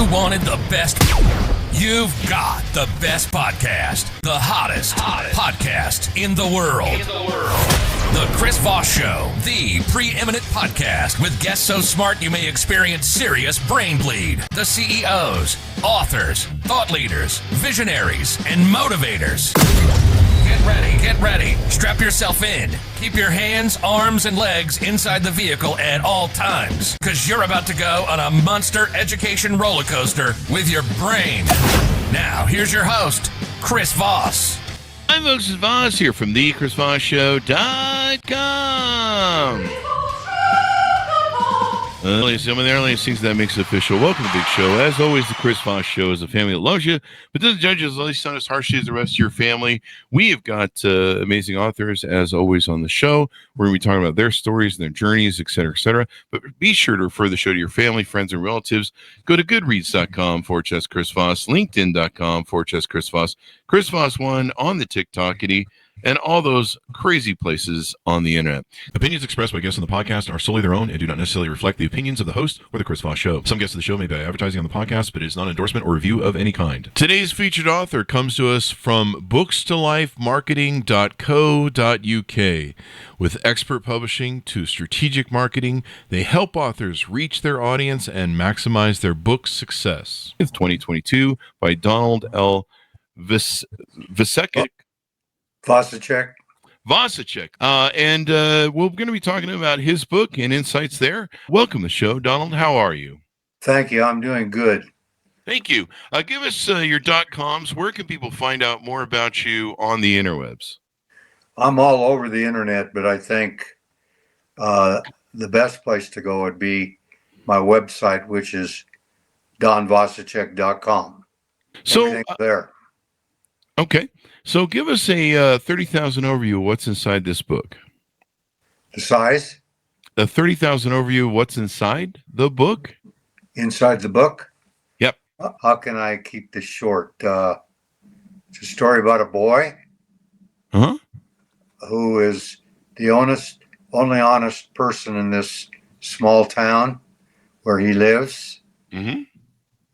You wanted the best. You've got the best podcast. The hottest podcast in the world. The Chris Voss Show, the preeminent podcast with guests so smart you may experience serious brain bleed. The CEOs, authors, thought leaders, visionaries, and motivators. Get ready. Strap yourself in. Keep your hands, arms, and legs inside the vehicle at all times, because you're about to go on a monster education roller coaster with your brain. Now, here's your host, Chris Voss. I'm Chris Voss here from the ChrisVossShow.com. Ladies and gentlemen, the airline sings that makes it official. Welcome to the big show. As always, the Chris Voss Show is a family that loves you, but doesn't judge you, at least not as harshly as the rest of your family. We have got amazing authors, as always, on the show. We're going to be talking about their stories and their journeys, et cetera, et cetera. But be sure to refer the show to your family, friends, and relatives. Go to goodreads.com/Chris Voss, LinkedIn.com/Chris Voss, Chris Voss1 on the TikTokity, and all those crazy places on the internet. Opinions expressed by guests on the podcast are solely their own and do not necessarily reflect the opinions of the host or the Chris Voss Show. Some guests of the show may be advertising on the podcast, but it is not an endorsement or review of any kind. Today's featured author comes to us from bookstolifemarketing.co.uk. With expert publishing to strategic marketing, they help authors reach their audience and maximize their book success. It's 2022 by Donald L. Vasicek. Vasicek. And we're going to be talking about his book and insights there. Welcome to the show, Donald. How are you? Thank you. I'm doing good. Thank you. Give us your .coms. Where can people find out more about you on the interwebs? I'm all over the internet, but I think the best place to go would be my website, which is donvasicek.com. So there. Okay. So give us a 30,000 overview of what's inside this book. The size? A 30,000 overview of what's inside the book? Inside the book? Yep. How can I keep this short? It's a story about a boy who is the only honest person in this small town where he lives. Mm-hmm.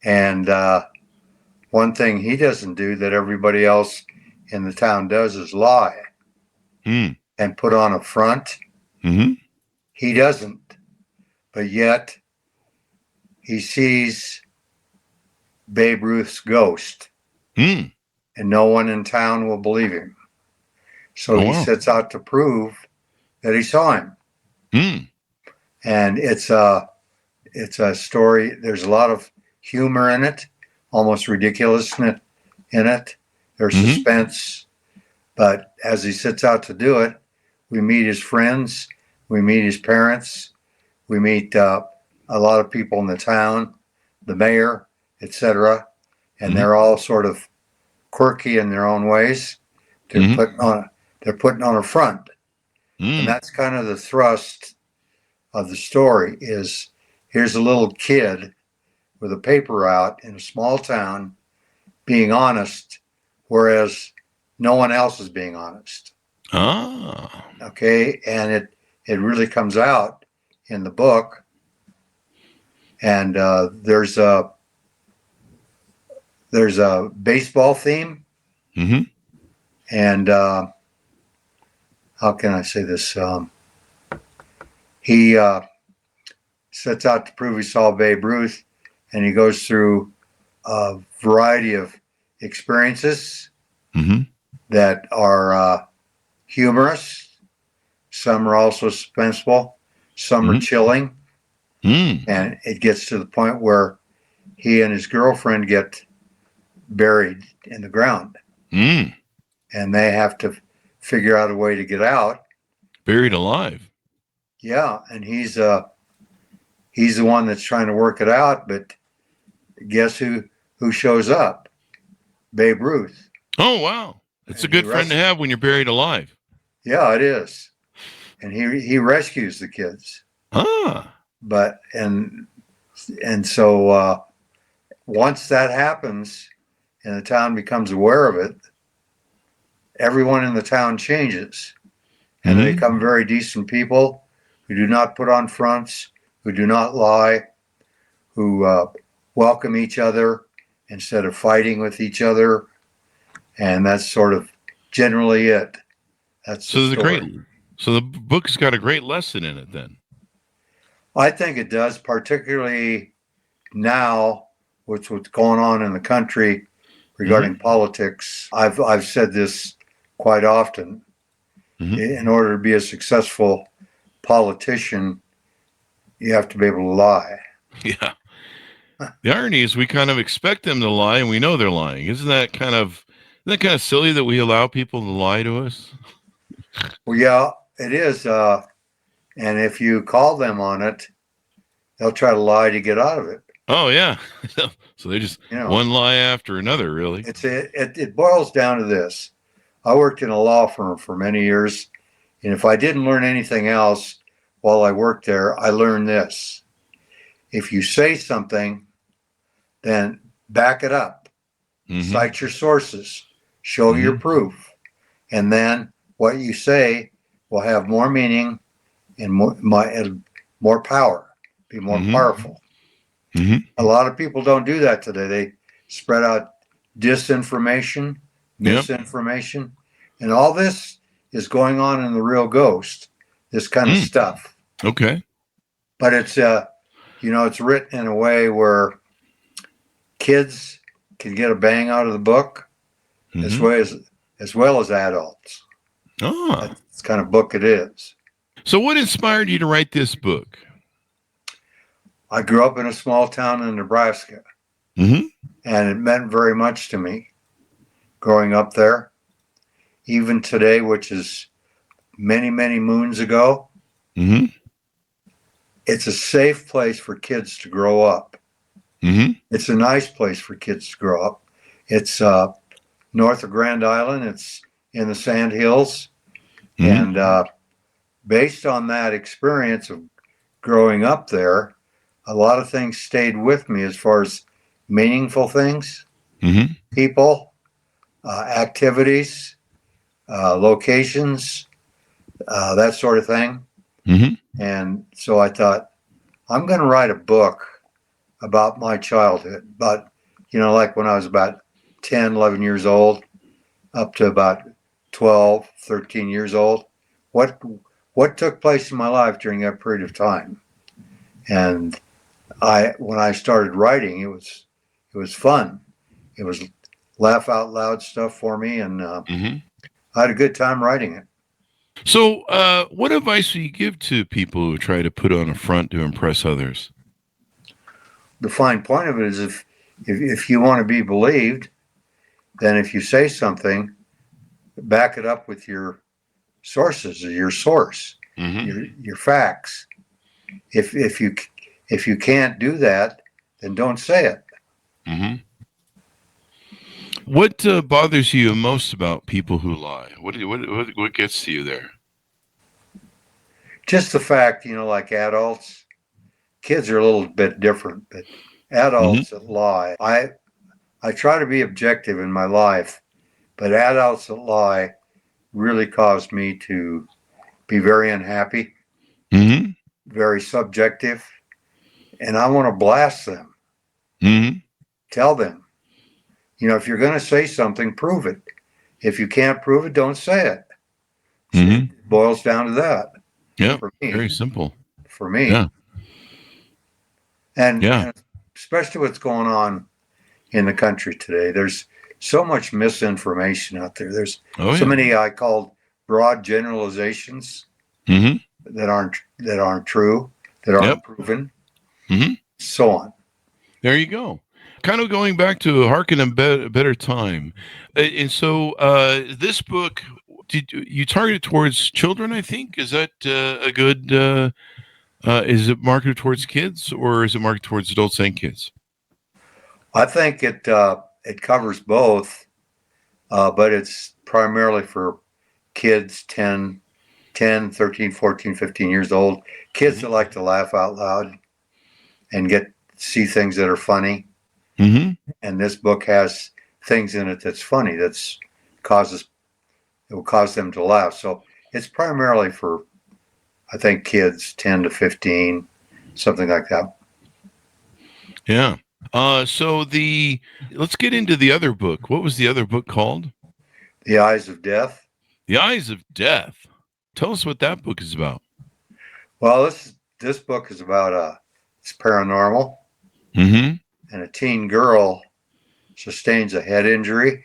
And one thing he doesn't do that everybody else in the town does is lie and put on a front. Mm-hmm. He doesn't, but yet he sees Babe Ruth's ghost, and no one in town will believe him. So he sets out to prove that he saw him. And it's a story. There's a lot of humor in it, almost ridiculousness in it. There's suspense, but as he sets out to do it, we meet his friends, we meet his parents, we meet a lot of people in the town, the mayor, etc., and they're all sort of quirky in their own ways. They're putting on a front, and that's kind of the thrust of the story. Is here's a little kid with a paper route in a small town, being honest. Whereas no one else is being honest. Okay, and it really comes out in the book. And there's a baseball theme. And how can I say this? He sets out to prove he saw Babe Ruth, and he goes through a variety of experiences that are humorous. Some are also suspenseful. Some are chilling. And it gets to the point where he and his girlfriend get buried in the ground. And they have to figure out a way to get out. Buried alive. Yeah, and he's the one that's trying to work it out, but guess who shows up? Babe Ruth. Oh, wow. It's a good friend to have when you're buried alive. Yeah, it is. And he rescues the kids. But and so once that happens and the town becomes aware of it, everyone in the town changes. And they become very decent people who do not put on fronts, who do not lie, who welcome each other instead of fighting with each other. And that's sort of generally it. That's the story. So the book has got a great lesson in it then. I think it does, particularly now with what's going on in the country regarding politics. I've said this quite often. In order to be a successful politician, you have to be able to lie. Yeah. The irony is we kind of expect them to lie and we know they're lying. Isn't that kind of silly that we allow people to lie to us? Well, yeah, it is. And if you call them on it, they'll try to lie to get out of it. Oh, yeah. So they just one lie after another, really. It boils down to this. I worked in a law firm for many years, and if I didn't learn anything else while I worked there, I learned this. If you say something, then back it up. Cite your sources. Show your proof. And then what you say will have more meaning and more power, be more powerful. A lot of people don't do that today. They spread out disinformation, misinformation, and all this is going on in the real ghost, this kind of stuff. Okay. But it's, it's written in a way where kids can get a bang out of the book as well as adults. Oh. That's the kind of book it is. So what inspired you to write this book? I grew up in a small town in Nebraska, and it meant very much to me growing up there. Even today, which is many, many moons ago, it's a safe place for kids to grow up. It's a nice place for kids to grow up. It's north of Grand Island. It's in the Sand Hills. And based on that experience of growing up there, a lot of things stayed with me as far as meaningful things, people, activities, locations, that sort of thing. And so I thought, I'm going to write a book about my childhood. But, like when I was about 10, 11 years old, up to about 12, 13 years old, what took place in my life during that period of time. And when I started writing, it was fun. It was laugh out loud stuff for me, and I had a good time writing it. So, what advice do you give to people who try to put on a front to impress others? The fine point of it is if you want to be believed, then if you say something, back it up with your sources or your source, your facts. If you can't do that, then don't say it. What bothers you most about people who lie? What gets to you there? Just the fact, like adults, kids are a little bit different, but adults that lie. I try to be objective in my life, but adults that lie really cause me to be very unhappy, very subjective, and I want to blast them. Tell them, if you're going to say something, prove it. If you can't prove it, don't say it. It boils down to that. Yeah, for me. Very simple. For me. Yeah. And especially what's going on in the country today. There's so much misinformation out there. There's so many I called broad generalizations that aren't true, that aren't proven, so on. There you go. Kind of going back to Harken a Better Time. And so this book, you targeted towards children, I think? Is that a good, is it marketed towards kids or is it marketed towards adults and kids? I think it covers both, but it's primarily for kids 10, 13, 14, 15 years old. Kids that like to laugh out loud and see things that are funny. And this book has things in it that's funny, it will cause them to laugh. So it's primarily for, I think, kids 10 to 15, something like that. Yeah. Let's get into the other book. What was the other book called? The Eyes of Death. The Eyes of Death. Tell us what that book is about. Well, this book is about it's paranormal, and a teen girl sustains a head injury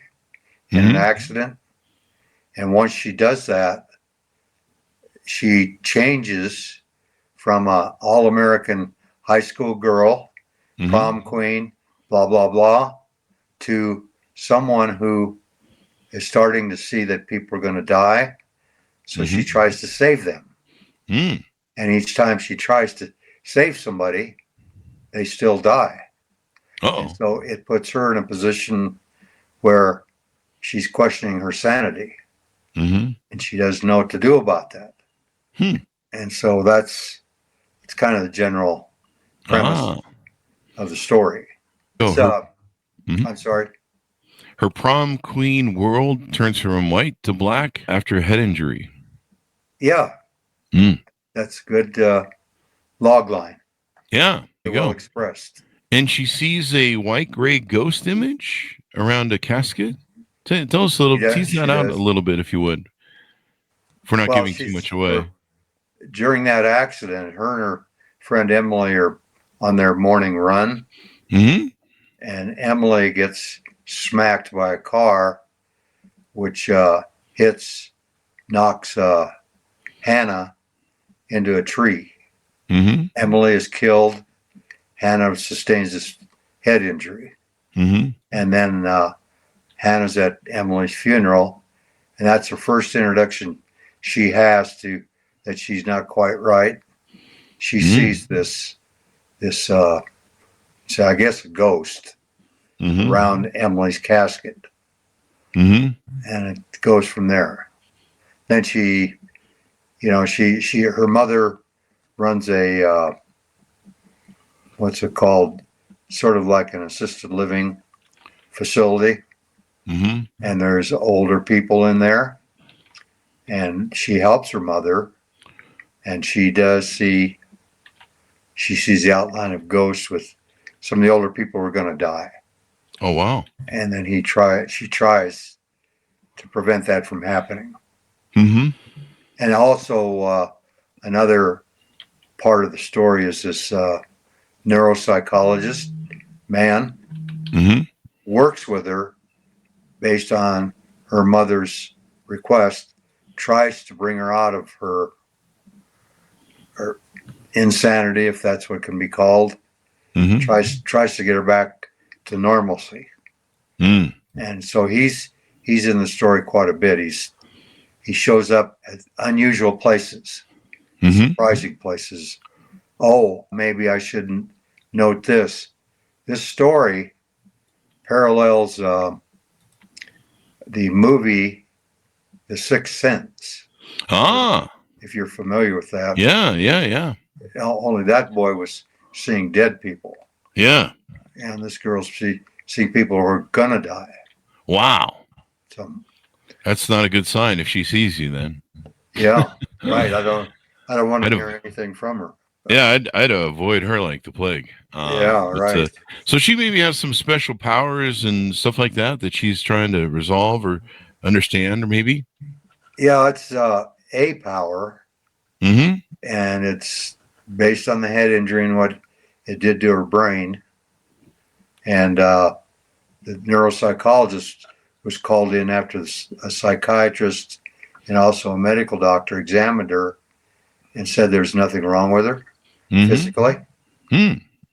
in an accident, and once she does that, she changes from a all-American high school girl, prom queen, blah blah blah, to someone who is starting to see that people are going to die, so she tries to save them. And each time she tries to save somebody, they still die. So it puts her in a position where she's questioning her sanity, and she doesn't know what to do about that. And so it's kind of the general premise of the story. I'm sorry. Her prom queen world turns from white to black after a head injury. Yeah. That's a good log line. Yeah. Well expressed. And she sees a white-gray ghost image around a casket. Tell us a little, tease that out a little bit, if you would, if we're not giving too much away. During that accident, her and her friend Emily are on their morning run, and Emily gets smacked by a car, which knocks Hannah into a tree. Emily is killed. Hannah sustains this head injury. And then Hannah's at Emily's funeral, and that's her first introduction she has to that she's not quite right. She sees this so I guess a ghost around Emily's casket. And it goes from there. Then her mother runs a what's it called? Sort of like an assisted living facility. And there's older people in there. And she helps her mother. And she sees the outline of ghosts with some of the older people who are going to die. Oh, wow. And then she tries to prevent that from happening. And also another part of the story is this neuropsychologist man works with her based on her mother's request, tries to bring her out of her insanity, if that's what can be called, tries to get her back to normalcy. And so he's in the story quite a bit. He shows up at unusual places, surprising places. Oh, maybe I shouldn't note this. This story parallels the movie The Sixth Sense. If you're familiar with that. Yeah. Only that boy was seeing dead people. Yeah. And this girl's seeing people who are gonna die. Wow. So that's not a good sign if she sees you then. Yeah, right. I don't want to hear anything from her. Yeah, I'd avoid her like the plague. Right. So she maybe has some special powers and stuff like that she's trying to resolve or understand, or maybe. Yeah, it's a power, and it's based on the head injury and what it did to her brain. And the neuropsychologist was called in after a psychiatrist and also a medical doctor examined her and said there's nothing wrong with her physically,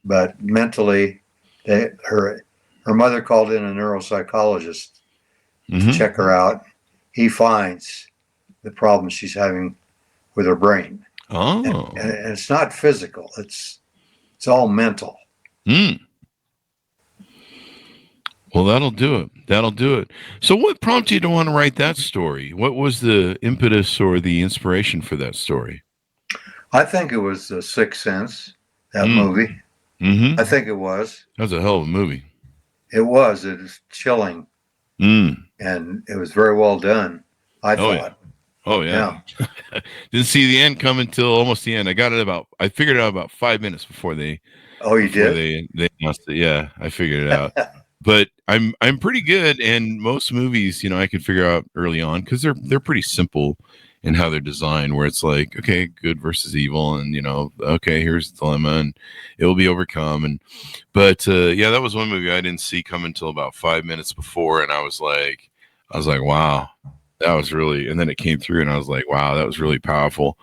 but mentally, her mother called in a neuropsychologist to check her out. He finds the problem she's having with her brain. And it's not physical. It's all mental. Well, that'll do it. So what prompted you to want to write that story? What was the impetus or the inspiration for that story? I think it was The Sixth Sense, that movie. I think it was. That was a hell of a movie. It was. It was chilling. And it was very well done, I thought. Oh, yeah. Didn't see the end come until almost the end. I figured it out about 5 minutes before they Oh, you before did? they announced it. Yeah, I figured it out. But I'm pretty good, and most movies, I can figure out early on because they're pretty simple in how they're designed. Where it's like, okay, good versus evil, and okay, here's the dilemma, and it will be overcome. But yeah, that was one movie I didn't see come until about 5 minutes before, and I was like, wow, that was really. And then it came through, and I was like, wow, that was really powerful.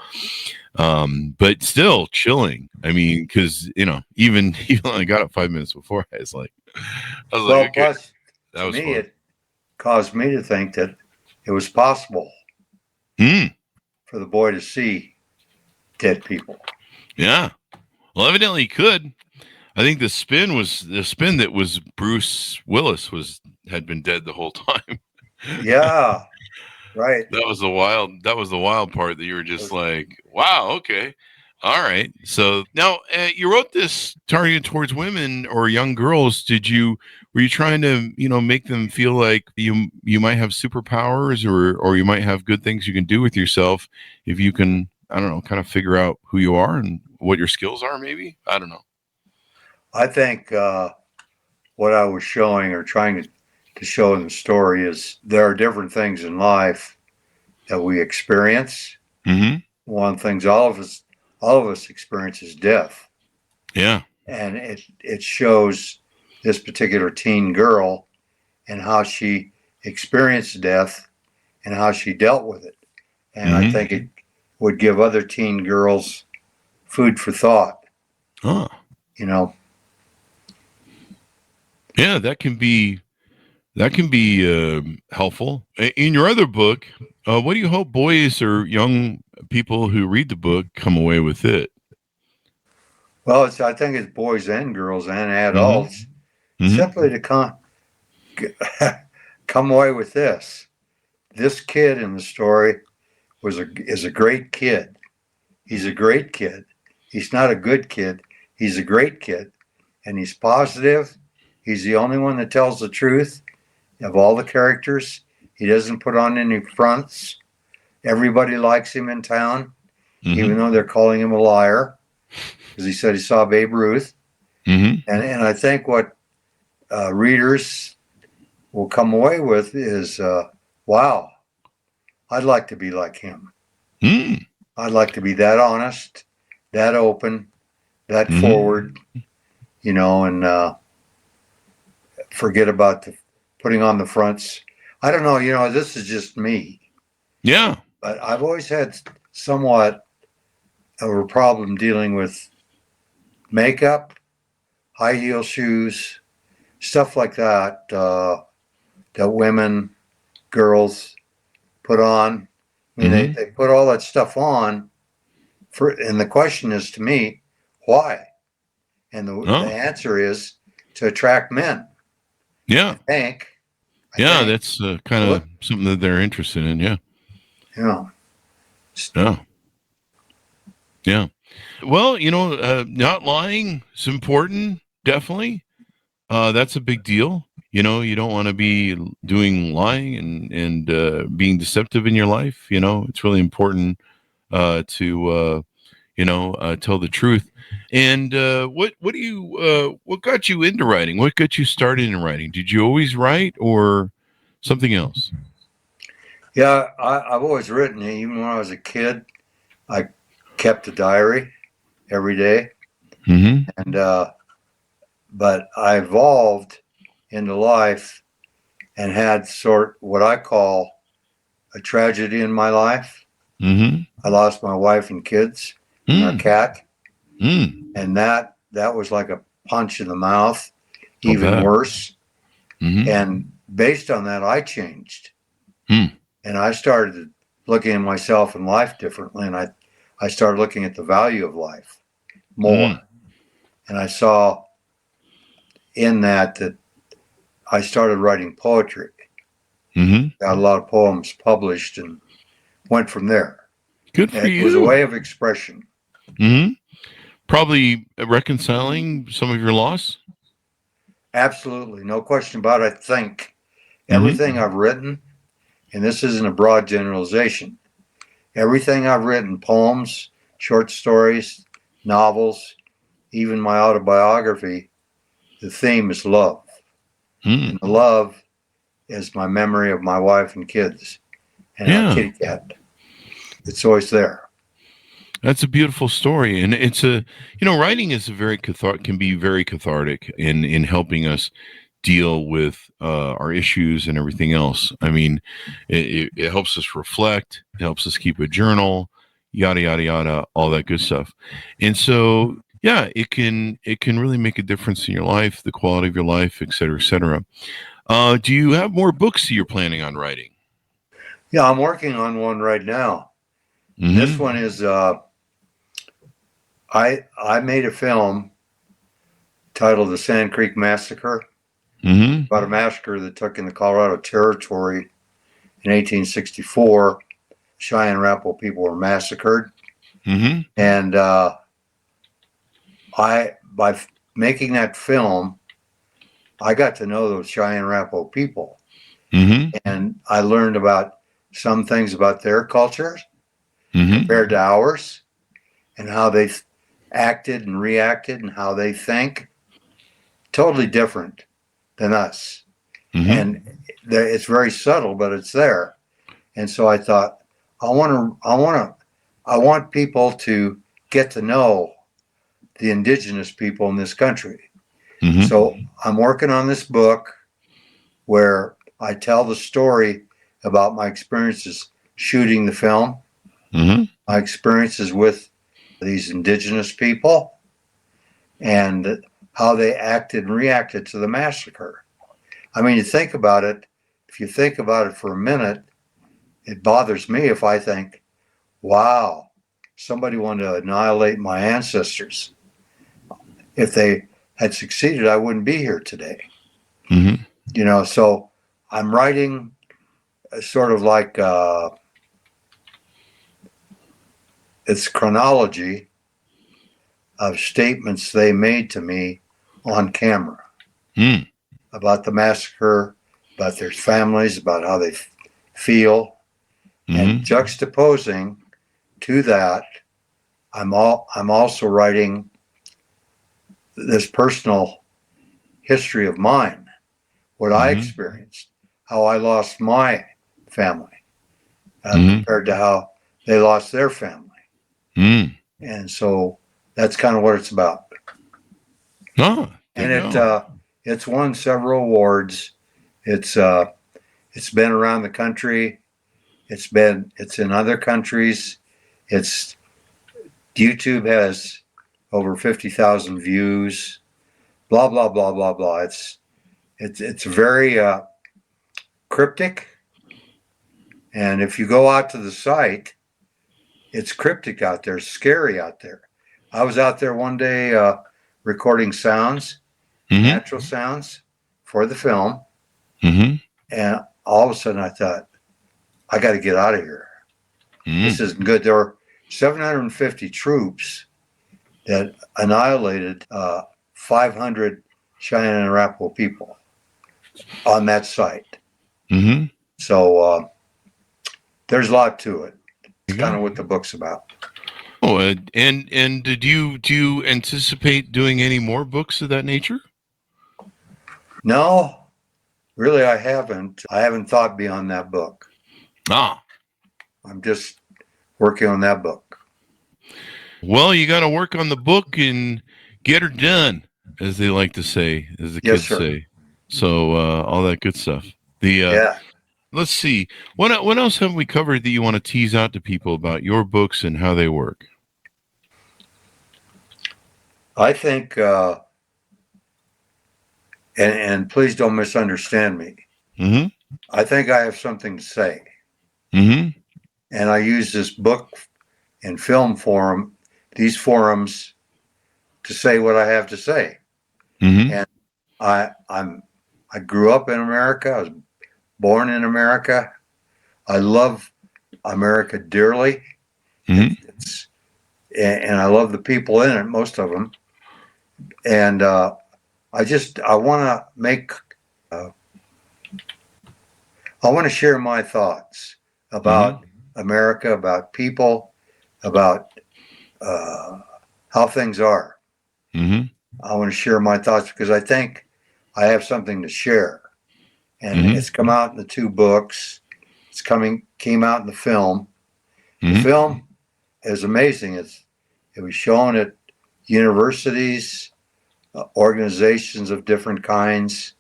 But still chilling. I mean, because even when I got up 5 minutes before, I was like, okay, plus, that to was me, fun. it caused me to think that it was possible for the boy to see dead people. Yeah. Well, evidently he could. I think the spin that was Bruce Willis had been dead the whole time. Yeah, right. That was the wild part that you were just like, wow, okay. All right. So now you wrote this targeted towards women or young girls. Were you trying to, make them feel like you might have superpowers or you might have good things you can do with yourself if you can, I don't know, kind of figure out who you are and what your skills are, maybe? I don't know. I think what I was showing or trying to show in the story is there are different things in life that we experience. Mm-hmm. One of the things all of us experience is death. Yeah. And it shows this particular teen girl and how she experienced death and how she dealt with it. And I think it would give other teen girls food for thought. Oh. Yeah, that can be helpful. In your other book, what do you hope boys or young people who read the book come away with it? Well, I think it's boys and girls and adults simply to come away with this. This kid in the story is a great kid. He's a great kid. He's not a good kid. He's a great kid, and he's positive. He's the only one that tells the truth of all the characters. He doesn't put on any fronts. Everybody likes him in town, even though they're calling him a liar, because he said he saw Babe Ruth. And I think what readers will come away with is, wow, I'd like to be like him. I'd like to be that honest, that open, that forward, and forget about the putting on the fronts. I don't know, this is just me. Yeah. But I've always had somewhat of a problem dealing with makeup, high heel shoes, stuff like that, that women, girls put on. I mean, they put all that stuff on and the question is to me, why? And the answer is to attract men. Yeah. I think. That's kind of something that they're interested in. Yeah. Yeah. Yeah. Well, not lying is important. Definitely. That's a big deal. You don't want to be doing lying and being deceptive in your life. It's really important to tell the truth. And what got you into writing? What got you started in writing? Did you always write or something else? Yeah, I've always written. Even when I was a kid, I kept a diary every day. And but I evolved into life and had what I call a tragedy in my life. I lost my wife and kids and our cat. And that was like a punch in the mouth, even worse. And based on that, I changed. And I started looking at myself and life differently. And I started looking at the value of life more. And I saw in that I started writing poetry. Got a lot of poems published and went from there. Good for you. It was a way of expression. Probably reconciling some of your loss. Absolutely. No question about it. I think everything I've written, and this isn't a broad generalization, everything I've written, poems, short stories, novels, even my autobiography, the theme is love. And the love is my memory of my wife and kids and our kitty cat. It's always there. That's a beautiful story, and it's writing is can be very cathartic in helping us deal with our issues and everything else. I mean, it helps us reflect, it helps us keep a journal, yada yada yada, all that good stuff. And so, yeah, it can really make a difference in your life, the quality of your life, et cetera, et cetera. Do you have more books that you're planning on writing? Yeah, I'm working on one right now. This one is I made a film titled The Sand Creek Massacre, about a massacre that took in the Colorado Territory in 1864. Cheyenne Arapaho people were massacred. And by making that film, I got to know those Cheyenne Arapaho people. And I learned about some things about their culture compared to ours, and how they acted and reacted and how they think. Totally different than us. And it's very subtle, but it's there. And so I thought, I want people to get to know the indigenous people in this country. So I'm working on this book where I tell the story about my experiences shooting the film, my experiences with these indigenous people, and how they acted and reacted to the massacre. I mean, you think about it, if you think about it for a minute, it bothers me if I think, wow, somebody wanted to annihilate my ancestors. If they had succeeded, I wouldn't be here today. So I'm writing sort of like it's chronology of statements they made to me on camera about the massacre, about their families, about how they feel, and juxtaposing to that, I'm also writing this personal history of mine, what I experienced, how I lost my family compared to how they lost their family. And so that's kind of what it's about. And it's won several awards. It's been around the country. It's in other countries. YouTube has over 50,000 views. Blah blah blah blah blah. It's very cryptic. And if you go out to the site, it's cryptic out there, scary out there. I was out there one day recording sounds, natural sounds for the film. And all of a sudden I thought, I got to get out of here. This isn't good. There were 750 troops that annihilated 500 Cheyenne and Arapaho people on that site. So there's a lot to it. It's kind of what the book's about. Oh, and do you anticipate doing any more books of that nature? No, really, I haven't. I haven't thought beyond that book. I'm just working on that book. Well, you got to work on the book and get her done, as they like to say, as the kids say. So all that good stuff. Let's see. What else have we covered that you want to tease out to people about your books and how they work? I think, and please don't misunderstand me. I think I have something to say. And I use this book and film forum, these forums, to say what I have to say. And I grew up in America. I was born in America. I love America dearly. And I love the people in it, most of them. And I want to I want to share my thoughts about America, about people, about how things are. Mm-hmm. I want to share my thoughts because I think I have something to share. And it's come out in the 2 books. Came out in the film. The film is amazing. It was shown at universities, organizations of different kinds,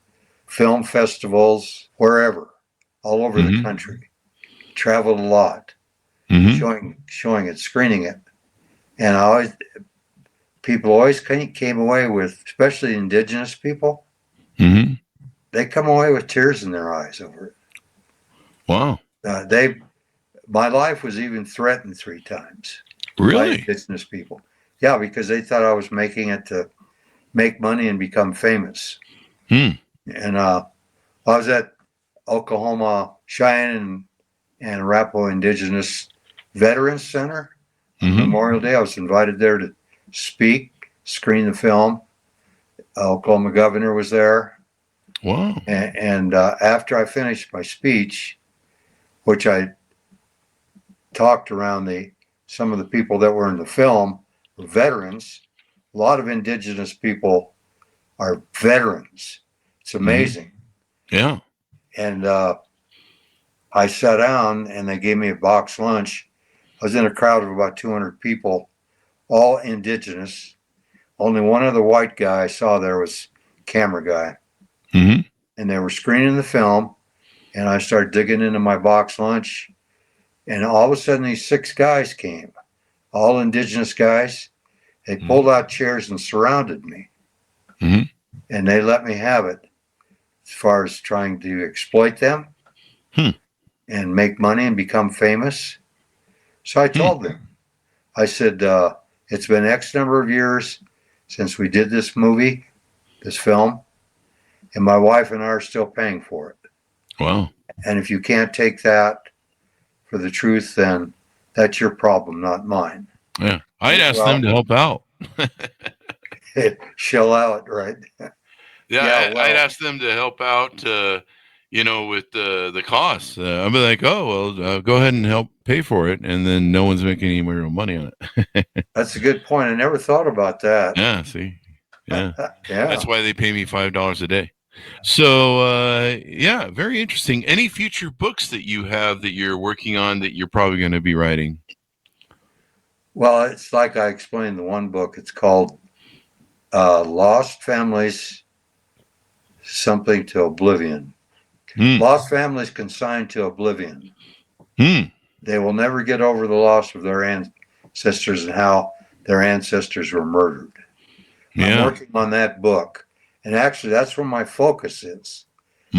film festivals, wherever, all over the country. Traveled a lot, showing it, screening it, and people always came away with, especially indigenous people. They come away with tears in their eyes over it. Wow. My life was even threatened 3 times. Really? By indigenous people. Yeah, because they thought I was making it to make money and become famous. And I was at Oklahoma Cheyenne and Arapaho Indigenous Veterans Center on Memorial Day. I was invited there to speak, screen the film. Oklahoma governor was there. Wow. And after I finished my speech, which I talked around some of the people that were in the film were veterans. A lot of indigenous people are veterans. It's amazing. Yeah. And I sat down and they gave me a box lunch. I was in a crowd of about 200 people, all indigenous. Only one other white guy I saw there was camera guy. And they were screening the film, and I started digging into my box lunch, and all of a sudden these 6 guys came, all indigenous guys. They pulled out chairs and surrounded me. And they let me have it as far as trying to exploit them and make money and become famous. So I told them, I said, it's been X number of years since we did this movie, this film, and my wife and I are still paying for it. Wow. And if you can't take that for the truth, then that's your problem, not mine. Yeah. I'd ask them to help out. Shell out, right? I'd ask them to help out, with the costs. I'd be like, oh, well, go ahead and help pay for it. And then no one's making any real money on it. That's a good point. I never thought about that. Yeah, see? Yeah. Yeah. That's why they pay me $5 a day. So, very interesting. Any future books that you have that you're working on that you're probably going to be writing? Well, it's like I explained in the one book. It's called Lost Families, Something to Oblivion. Lost families consigned to oblivion. They will never get over the loss of their ancestors and how their ancestors were murdered. I'm working on that book. And actually, that's where my focus is.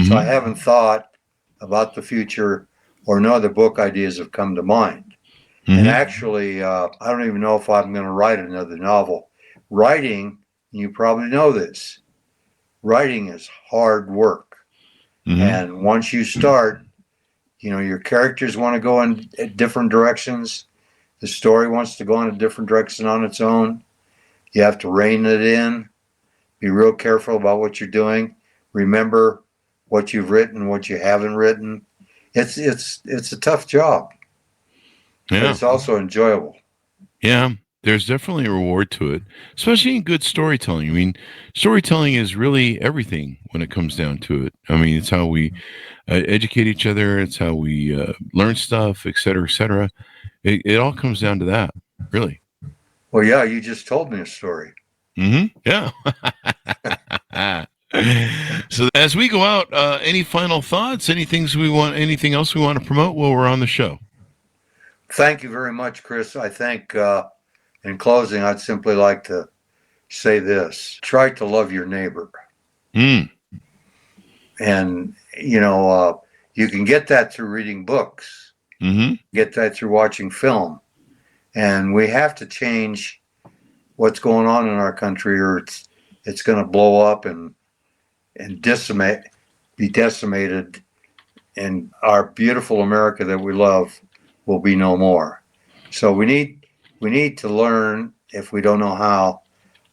So I haven't thought about the future, or no other book ideas have come to mind. And actually, I don't even know if I'm going to write another novel. Writing, you probably know this, writing is hard work. And once you start, your characters want to go in different directions. The story wants to go in a different direction on its own. You have to rein it in. Be real careful about what you're doing. Remember what you've written, what you haven't written. It's a tough job. Yeah. But it's also enjoyable. Yeah, there's definitely a reward to it, especially in good storytelling. I mean, storytelling is really everything when it comes down to it. I mean, it's how we educate each other. It's how we learn stuff, et cetera, et cetera. It all comes down to that, really. Well, yeah, you just told me a story. Yeah. So as we go out, any final thoughts? Anything else we want to promote while we're on the show? Thank you very much, Chris. I think in closing, I'd simply like to say this: try to love your neighbor. And you can get that through reading books. Get that through watching film. And we have to change what's going on in our country, or it's going to blow up and be decimated, and our beautiful America that we love will be no more. So we need to learn, if we don't know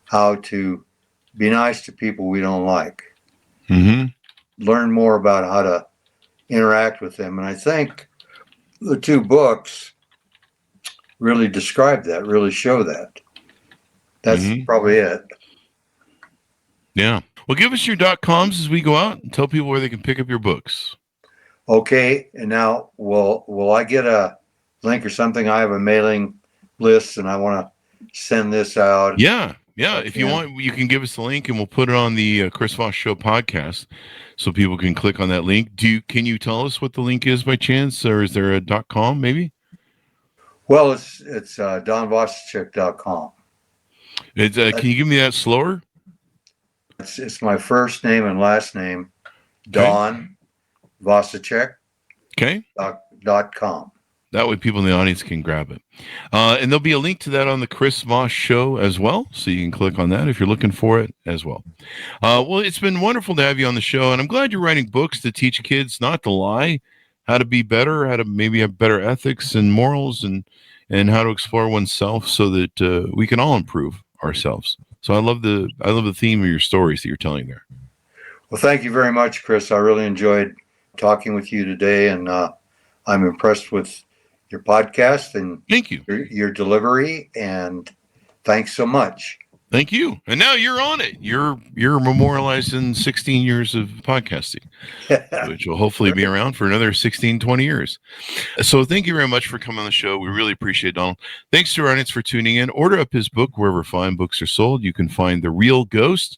how to be nice to people we don't like. Learn more about how to interact with them. And I think the 2 books really describe that, really show that. That's probably it. Yeah. Well, give us your .coms as we go out and tell people where they can pick up your books. Okay. And now, will I get a link or something? I have a mailing list, and I want to send this out. Yeah. Yeah. If you want, you can give us the link, and we'll put it on the Chris Voss Show podcast, so people can click on that link. Can you tell us what the link is by chance, or is there a .com maybe? Well, it's donvasicek.com. Can you give me that slower? It's my first name and last name, Don Vasicek. Okay. .com. That way people in the audience can grab it. And there'll be a link to that on the Chris Voss Show as well, so you can click on that if you're looking for it as well. Well, it's been wonderful to have you on the show, and I'm glad you're writing books to teach kids not to lie, how to be better, how to maybe have better ethics and morals, and how to explore oneself so that we can all improve ourselves. So I love the theme of your stories that you're telling there. Well, thank you very much, Chris. I really enjoyed talking with you today, and I'm impressed with your podcast and thank you your delivery, and thanks so much. Thank you. And now you're on it. You're memorialized in 16 years of podcasting, which will hopefully be around for another 16, 20 years. So thank you very much for coming on the show. We really appreciate it, Donald. Thanks to our audience for tuning in. Order up his book wherever fine books are sold. You can find The Real Ghost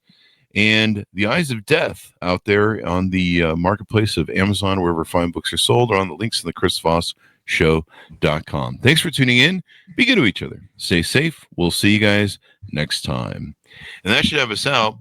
and The Eyes of Death out there on the marketplace of Amazon, wherever fine books are sold, or on the links in the chrisvossshow.com. Thanks for tuning in. Be good to each other. Stay safe. We'll see you guys next time. And that should have us out.